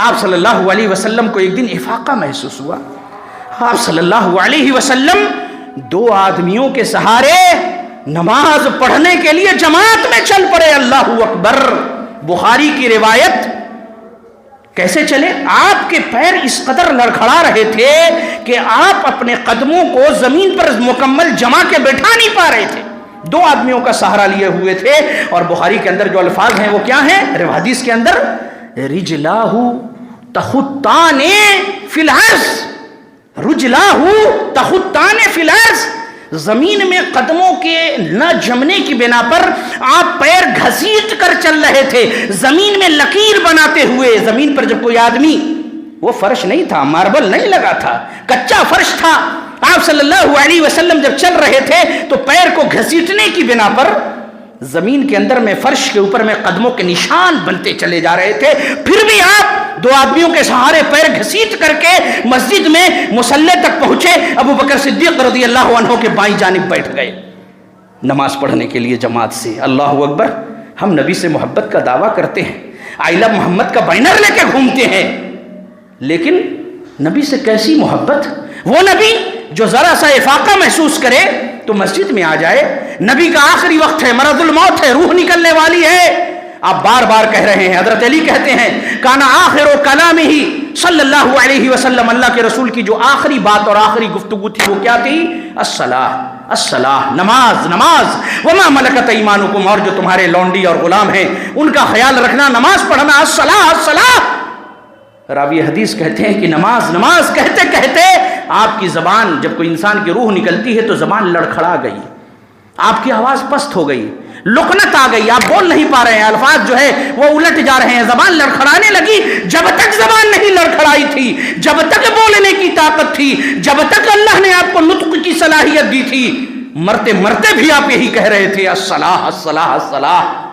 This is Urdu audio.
آپ صلی اللہ علیہ وسلم کو ایک دن افاقہ محسوس ہوا. آپ صلی اللہ علیہ وسلم دو آدمیوں کے سہارے نماز پڑھنے کے لیے جماعت میں چل پڑے. اللہ اکبر. بخاری کی روایت. کیسے چلے؟ آپ کے پیر اس قدر لڑکھڑا رہے تھے کہ آپ اپنے قدموں کو زمین پر مکمل جما کے بیٹھا نہیں پا رہے تھے. دو آدمیوں کا سہارا لیے ہوئے تھے. اور بخاری کے اندر جو الفاظ ہیں وہ کیا ہیں حدیث کے اندر؟ رجلاہ تخطان فی الارض. رجلاہ تخطان فی الارض. زمین میں قدموں کے نہ جمنے کی بنا پر آپ پیر گھسیٹ کر چل رہے تھے, زمین میں لکیر بناتے ہوئے. زمین پر جب کوئی آدمی, وہ فرش نہیں تھا, ماربل نہیں لگا تھا, کچا فرش تھا, آپ صلی اللہ علیہ وسلم جب چل رہے تھے تو پیر کو گھسیٹنے کی بنا پر زمین کے اندر میں, فرش کے اوپر میں قدموں کے نشان بنتے چلے جا رہے تھے. پھر بھی آپ دو آدمیوں کے سہارے پیر گھسیٹ کر کے مسجد میں مصلی تک پہنچے. ابو بکر صدیق رضی اللہ عنہ کے بائیں جانب بیٹھ گئے نماز پڑھنے کے لیے جماعت سے. اللہ اکبر. ہم نبی سے محبت کا دعویٰ کرتے ہیں, آئی لو محمد کا بینر لے کے گھومتے ہیں, لیکن نبی سے کیسی محبت. وہ نبی جو ذرا سا افاقہ محسوس کرے تو مسجد میں آ جائے. نبی کا آخری وقت ہے, مرض الموت ہے, روح نکلنے والی ہے. آپ بار بار کہہ رہے ہیں, حضرت علی کہتے ہیں کانا آخر کلامہ صلی اللہ علیہ وسلم, اللہ کے رسول کی جو آخری بات اور آخری گفتگو تھی وہ کیا تھی؟ الصلاۃ الصلاۃ, نماز نماز. وما ملکت ایمانکم, اور جو تمہارے لونڈی اور غلام ہیں ان کا خیال رکھنا, نماز پڑھنا. الصلاۃ الصلاۃ. راوی حدیث کہتے ہیں کہ نماز نماز کہتے کہتے آپ کی زبان, جب کوئی انسان کی روح نکلتی ہے تو زبان لڑکھڑا گئی, آپ کی آواز پست ہو گئی, لکنت آ گئی, آپ بول نہیں پا رہے ہیں, الفاظ جو ہے وہ الٹ جا رہے ہیں, زبان لڑکھڑانے لگی. جب تک زبان نہیں لڑکھڑائی تھی, جب تک بولنے کی طاقت تھی, جب تک اللہ نے آپ کو نطق کی صلاحیت دی تھی, مرتے مرتے بھی آپ یہی کہہ رہے تھے الصلاۃ الصلاۃ الصلاۃ.